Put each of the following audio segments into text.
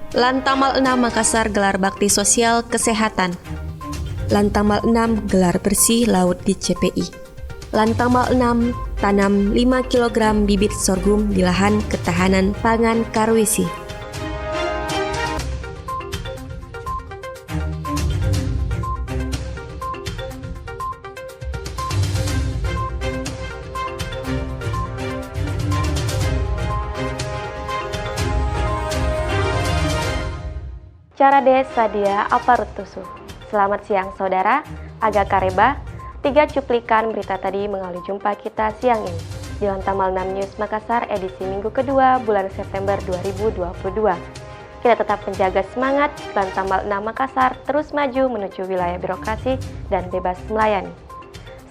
Lantamal 6 Makassar gelar bakti sosial kesehatan. Lantamal 6 gelar bersih laut di CPI. Lantamal 6 tanam 5 kg bibit sorghum di lahan ketahanan pangan Karwisi. Cara desa dia aparutusu. Selamat siang saudara, agak kareba. 3 cuplikan berita tadi mengawali jumpa kita siang ini di Lantamal 6 News Makassar edisi minggu kedua bulan September 2022. Kita tetap menjaga semangat Lantamal 6 Makassar terus maju menuju wilayah birokrasi dan bebas melayani.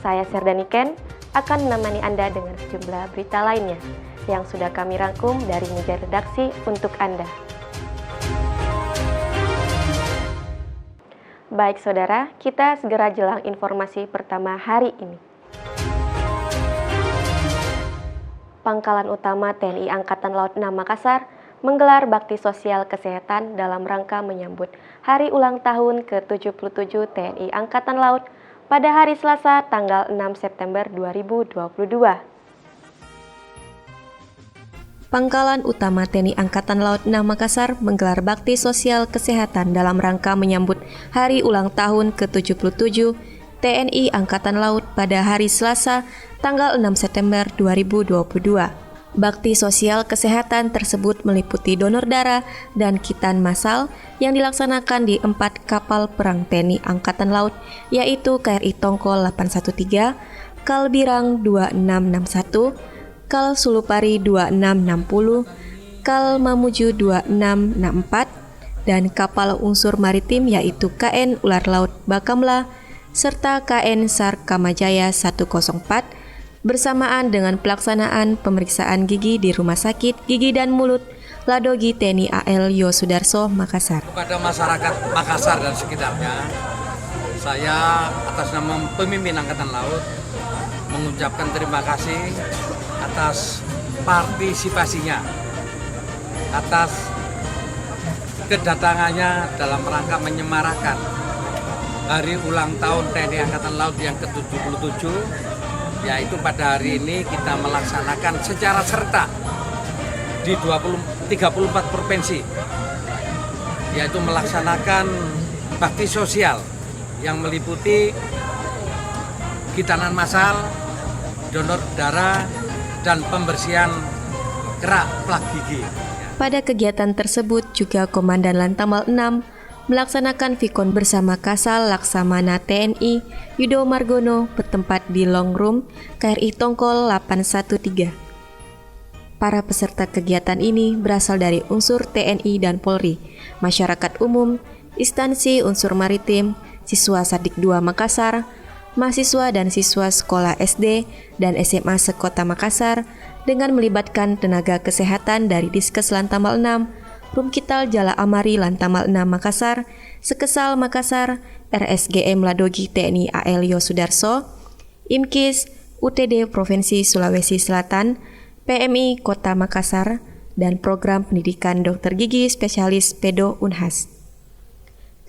Saya Serdani Ken akan menemani Anda dengan sejumlah berita lainnya yang sudah kami rangkum dari meja redaksi untuk Anda. Baik saudara, kita segera jelang informasi pertama hari ini. Pangkalan Utama TNI Angkatan Laut 6 Makassar menggelar bakti sosial kesehatan dalam rangka menyambut Hari Ulang Tahun ke-77 TNI Angkatan Laut pada hari Selasa tanggal 6 September 2022. Pangkalan Utama TNI Angkatan Laut 6 Makassar menggelar bakti sosial kesehatan dalam rangka menyambut Hari Ulang Tahun ke-77 TNI Angkatan Laut pada hari Selasa, tanggal 6 September 2022. Bakti sosial kesehatan tersebut meliputi donor darah dan kitan massal yang dilaksanakan di 4 kapal perang TNI Angkatan Laut, yaitu KRI Tongkol 813, Kal Birang 2661, Kal Sulupari 2660, Kal Mamuju 2664, dan kapal unsur maritim yaitu KN Ular Laut Bakamla serta KN Sar Kamajaya 104 bersamaan dengan pelaksanaan pemeriksaan gigi di Rumah Sakit Gigi dan Mulut Ladogi TNI AL Yosudarso Makassar. Kepada masyarakat Makassar dan sekitarnya, saya atas nama pemimpin Angkatan Laut mengucapkan terima kasih atas partisipasinya, atas kedatangannya dalam rangka menyemarakan Hari Ulang Tahun TNI Angkatan Laut yang ke-77, yaitu pada hari ini kita melaksanakan secara serta di 34 provinsi, yaitu melaksanakan bakti sosial yang meliputi kitanan massal, donor darah, dan pembersihan kerak plak gigi. Pada kegiatan tersebut juga Komandan Lantamal 6 melaksanakan vikon bersama Kasal Laksamana TNI Yudo Margono bertempat di Long Room KRI Tongkol 813. Para peserta kegiatan ini berasal dari unsur TNI dan Polri, masyarakat umum, instansi unsur maritim, siswa Sadik 2 Makassar, mahasiswa dan siswa sekolah SD dan SMA sekota Makassar dengan melibatkan tenaga kesehatan dari Diskes Lantamal 6, Rumkital Jala Amari Lantamal 6 Makassar, Sekesal Makassar, RSGM Ladogi TNI AL Yosudarso, IMKIS, UTD Provinsi Sulawesi Selatan, PMI Kota Makassar, dan Program Pendidikan Dokter Gigi Spesialis Pedo Unhas.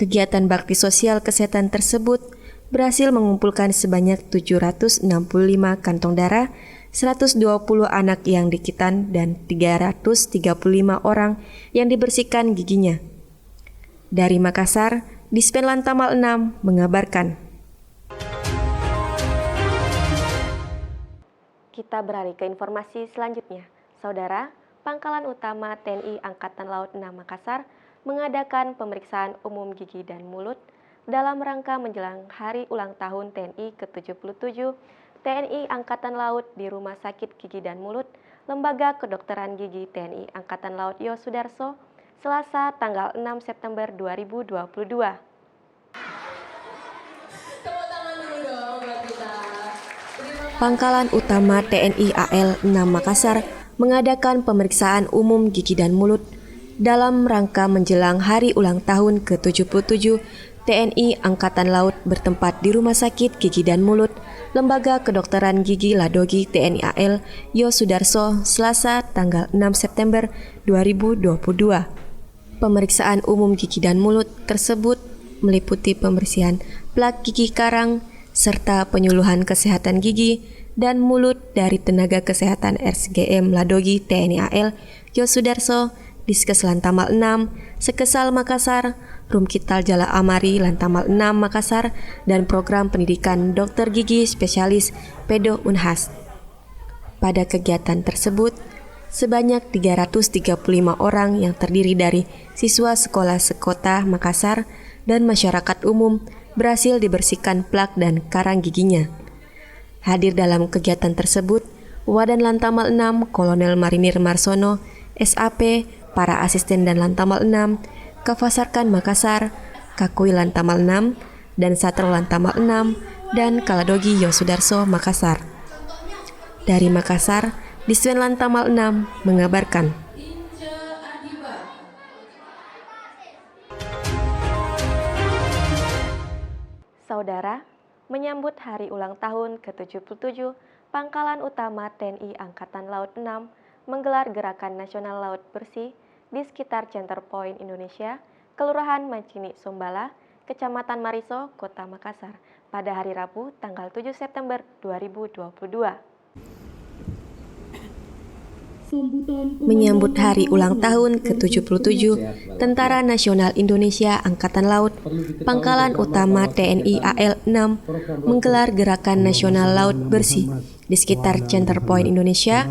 Kegiatan bakti sosial kesehatan tersebut berhasil mengumpulkan sebanyak 765 kantong darah, 120 anak yang dikitan, dan 335 orang yang dibersihkan giginya. Dari Makassar, Dispen Lantamal 6 mengabarkan. Kita beralih ke informasi selanjutnya. Saudara, Pangkalan Utama TNI Angkatan Laut 6 Makassar mengadakan pemeriksaan umum gigi dan mulut dalam rangka menjelang Hari Ulang Tahun TNI ke-77 TNI Angkatan Laut di Rumah Sakit Gigi dan Mulut, Lembaga Kedokteran Gigi TNI Angkatan Laut Yosudarso, Selasa tanggal 6 September 2022. Pangkalan Utama TNI AL 6 Makassar mengadakan pemeriksaan umum gigi dan mulut dalam rangka menjelang Hari Ulang Tahun ke-77 TNI Angkatan Laut bertempat di Rumah Sakit Gigi dan Mulut, Lembaga Kedokteran Gigi Ladogi TNI AL Yosudarso, Selasa tanggal 6 September 2022. Pemeriksaan umum gigi dan mulut tersebut meliputi pembersihan plak gigi karang serta penyuluhan kesehatan gigi dan mulut dari tenaga kesehatan RSGM Ladogi TNI AL Yosudarso, Diskes Lantamal 6, Sekesal Makassar, Rumkital Jala Amari Lantamal 6 Makassar, dan program pendidikan dokter gigi spesialis Pedo Unhas. Pada kegiatan tersebut, sebanyak 335 orang yang terdiri dari siswa sekolah sekota Makassar dan masyarakat umum berhasil dibersihkan plak dan karang giginya. Hadir dalam kegiatan tersebut, Wadan Lantamal 6 Kolonel Marinir Marsono, SAP, para asisten dan Lantamal 6, Kafasarkan Makassar, Kakui Lantamal 6, dan Satro Lantamal 6, dan Kaladogi Yosudarso Makassar. Dari Makassar, Diswen Lantamal 6 mengabarkan. Saudara, menyambut hari ulang tahun ke-77, Pangkalan Utama TNI Angkatan Laut 6 menggelar Gerakan Nasional Laut Bersih di sekitar Center Point Indonesia, Kelurahan Mancini Sombala, Kecamatan Mariso, Kota Makassar, pada hari Rabu tanggal 7 September 2022. Menyambut hari ulang tahun ke-77 Tentara Nasional Indonesia Angkatan Laut, Pangkalan Utama TNI AL 6 menggelar Gerakan Nasional Laut Bersih di sekitar Center Point Indonesia,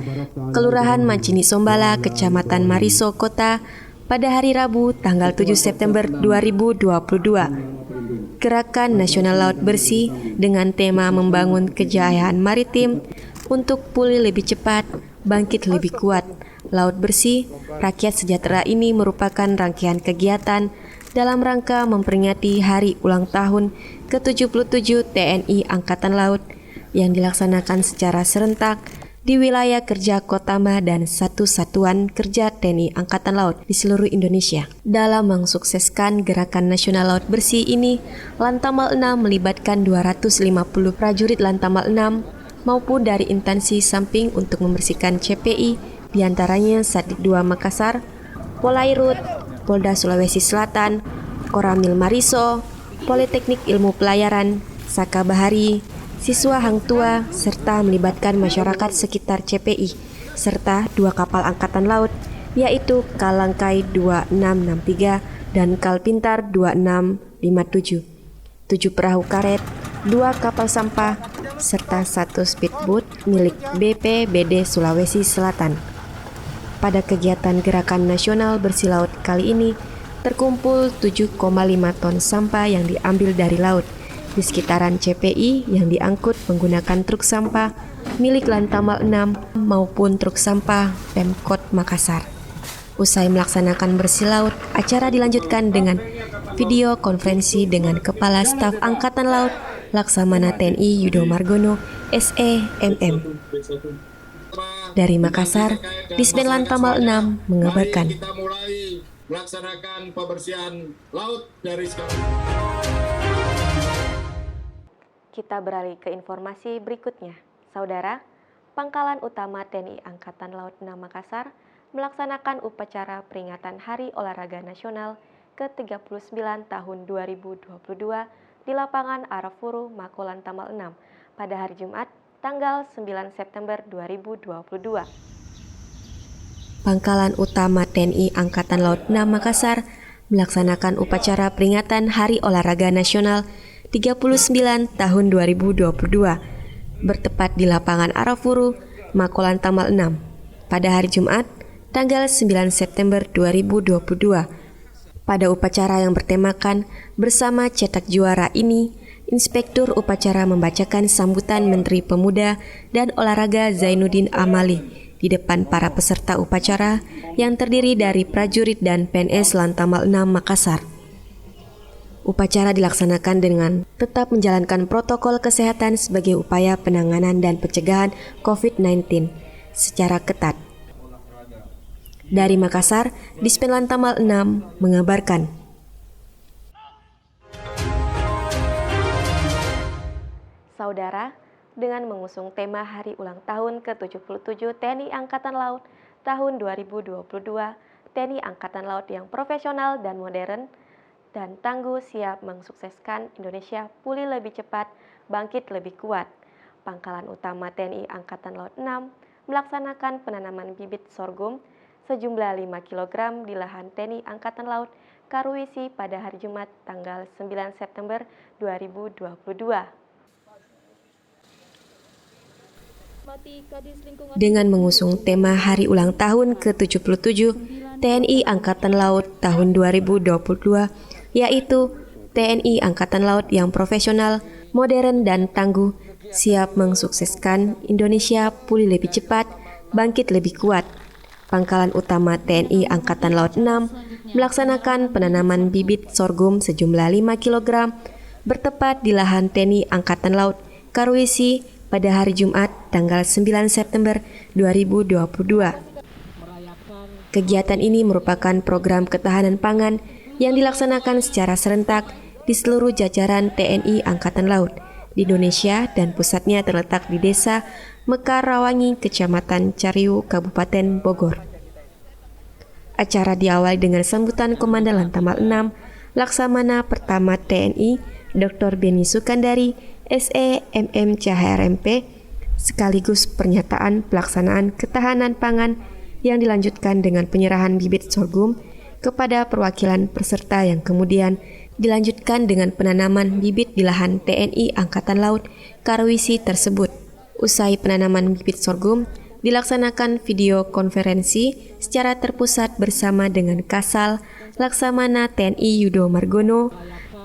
Kelurahan Mancini Sombala, Kecamatan Mariso, Kota, pada hari Rabu tanggal 7 September 2022. Gerakan Nasional Laut Bersih dengan tema membangun kejayaan maritim untuk pulih lebih cepat, bangkit lebih kuat. Laut Bersih, Rakyat Sejahtera ini merupakan rangkaian kegiatan dalam rangka memperingati hari ulang tahun ke-77 TNI Angkatan Laut yang dilaksanakan secara serentak di wilayah kerja Kotama dan satu satuan kerja TNI Angkatan Laut di seluruh Indonesia. Dalam mensukseskan Gerakan Nasional Laut Bersih ini, Lantamal 6 melibatkan 250 prajurit Lantamal 6 maupun dari instansi samping untuk membersihkan CPI, diantaranya Sadik 2 Makassar, Polairut, Polda Sulawesi Selatan, Koramil Mariso, Politeknik Ilmu Pelayaran, Saka Bahari, siswa Hang Tua, serta melibatkan masyarakat sekitar CPI, serta 2 kapal angkatan laut, yaitu Kalangkai 2663 dan Kalpintar 2657, 7 perahu karet, 2 kapal sampah, serta 1 speedboat milik BPBD Sulawesi Selatan. Pada kegiatan Gerakan Nasional Bersih Laut kali ini, terkumpul 7,5 ton sampah yang diambil dari laut di sekitaran CPI yang diangkut menggunakan truk sampah milik Lantamal 6 maupun truk sampah Pemkot Makassar. Usai melaksanakan bersih laut, acara dilanjutkan dengan video konferensi dengan Kepala Staf Angkatan Laut Laksamana TNI Yudo Margono, SEMM. Dari Makassar, Disben Lantamal 6 mengabarkan. Kita mulai melaksanakan pembersihan laut dari sekarang. Kita beralih ke informasi berikutnya. Saudara, Pangkalan Utama TNI Angkatan Laut 6 Makassar melaksanakan upacara peringatan Hari Olahraga Nasional ke-39 tahun 2022 di lapangan Arafuru, Mako Lantamal 6 pada hari Jumat, tanggal 9 September 2022. Pangkalan Utama TNI Angkatan Laut 6 Makassar melaksanakan upacara peringatan Hari Olahraga Nasional 39 tahun 2022 bertepat di lapangan Arafuru, Mako Lantamal 6 pada hari Jumat, tanggal 9 September 2022. Pada upacara yang bertemakan Bersama Cetak Juara ini, Inspektur Upacara membacakan sambutan Menteri Pemuda dan Olahraga Zainuddin Amali di depan para peserta upacara yang terdiri dari prajurit dan PNS Lantamal 6 Makassar. Upacara dilaksanakan dengan tetap menjalankan protokol kesehatan sebagai upaya penanganan dan pencegahan COVID-19 secara ketat. Dari Makassar, Dispen Lantamal 6 mengabarkan. Saudara, dengan mengusung tema Hari Ulang Tahun ke-77 TNI Angkatan Laut tahun 2022, TNI Angkatan Laut yang profesional dan modern dan tangguh siap mensukseskan Indonesia pulih lebih cepat, bangkit lebih kuat. Pangkalan Utama TNI Angkatan Laut 6 melaksanakan penanaman bibit sorghum sejumlah 5 kg di lahan TNI Angkatan Laut Karuisi pada hari Jumat tanggal 9 September 2022. Dengan mengusung tema Hari Ulang Tahun ke-77 TNI Angkatan Laut tahun 2022, yaitu TNI Angkatan Laut yang profesional, modern, dan tangguh, siap mensukseskan Indonesia pulih lebih cepat, bangkit lebih kuat. Pangkalan Utama TNI Angkatan Laut 6 melaksanakan penanaman bibit sorghum sejumlah 5 kg bertepat di lahan TNI Angkatan Laut Karuisi pada hari Jumat tanggal 9 September 2022. Kegiatan ini merupakan program ketahanan pangan yang dilaksanakan secara serentak di seluruh jajaran TNI Angkatan Laut di Indonesia dan pusatnya terletak di Desa Mekar Rawangi, Kecamatan Cariu, Kabupaten Bogor. Acara diawali dengan sambutan Komandan Lantamal 6 Laksamana Pertama TNI Dr. Beni Sukandari SEMM CHRMP, sekaligus pernyataan pelaksanaan ketahanan pangan yang dilanjutkan dengan penyerahan bibit sorghum kepada perwakilan peserta yang kemudian dilanjutkan dengan penanaman bibit di lahan TNI Angkatan Laut Karuisi tersebut. Usai penanaman bibit sorghum, dilaksanakan video konferensi secara terpusat bersama dengan Kasal Laksamana TNI Yudo Margono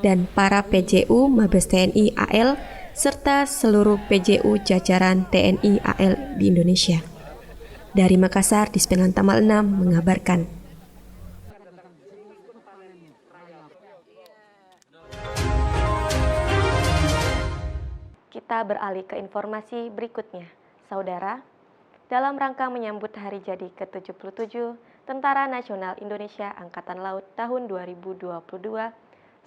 dan para PJU Mabes TNI AL serta seluruh PJU jajaran TNI AL di Indonesia. Dari Makassar, Dispen Lantamal 6 mengabarkan. Kita beralih ke informasi berikutnya. Saudara, dalam rangka menyambut hari jadi ke-77 Tentara Nasional Indonesia Angkatan Laut tahun 2022,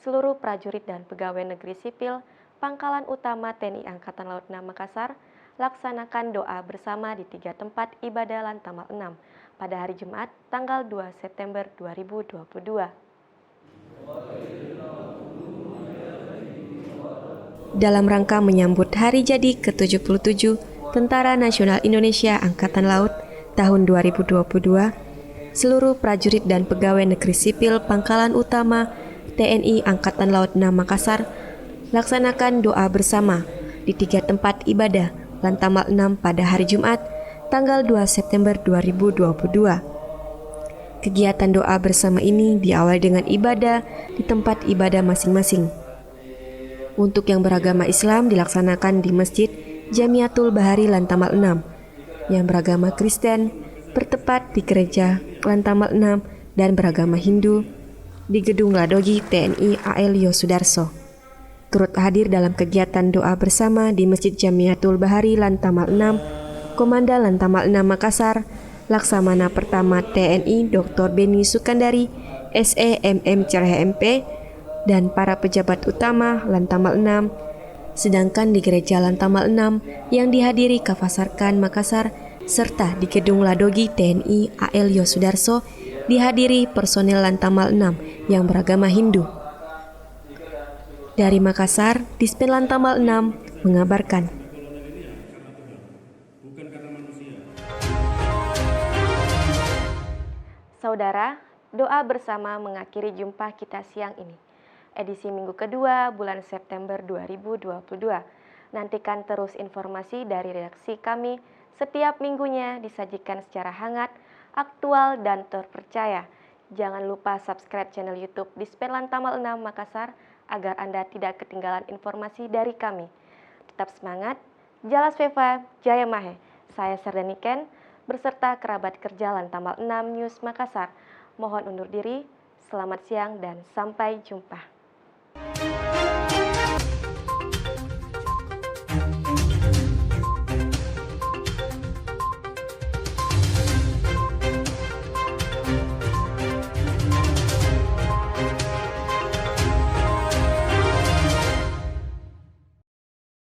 seluruh prajurit dan pegawai negeri sipil Pangkalan Utama TNI Angkatan Laut 6 Makassar laksanakan doa bersama di 3 tempat ibadah Lantamal 6 pada hari Jumat tanggal 2 September 2022. Dalam rangka menyambut hari jadi ke-77 Tentara Nasional Indonesia Angkatan Laut tahun 2022, seluruh prajurit dan pegawai negeri sipil Pangkalan Utama TNI Angkatan Laut 6 Makassar laksanakan doa bersama di 3 tempat ibadah Lantamal 6 pada hari Jumat tanggal 2 September 2022. Kegiatan doa bersama ini diawali dengan ibadah di tempat ibadah masing-masing. Untuk yang beragama Islam dilaksanakan di Masjid Jamiatul Bahari Lantamal 6, yang beragama Kristen bertepat di Gereja Lantamal 6 dan beragama Hindu di Gedung Ladogi TNI AL Yosudarso. Turut hadir dalam kegiatan doa bersama di Masjid Jamiatul Bahari Lantamal 6, Komandan Lantamal 6 Makassar, Laksamana Pertama TNI Dr. Beni Sukandari, SEMM CHRMP, dan para pejabat utama Lantamal 6. Sedangkan di Gereja Lantamal 6 yang dihadiri Kafasarkan Makassar serta di Gedung Ladogi TNI AL Yosudarso dihadiri personel Lantamal 6 yang beragama Hindu. Dari Makassar, Dispen Lantamal 6 mengabarkan. Saudara, doa bersama mengakhiri jumpa kita siang ini. Edisi minggu kedua bulan September 2022. Nantikan terus informasi dari redaksi kami setiap minggunya disajikan secara hangat, aktual, dan terpercaya. Jangan lupa subscribe channel YouTube Dispen Lantamal 6 Makassar agar Anda tidak ketinggalan informasi dari kami. Tetap semangat, Jalas Veva, Jaya Mahe. Saya Serdani Ken, beserta kerabat kerja Lantamal 6 News Makassar. Mohon undur diri, selamat siang dan sampai jumpa.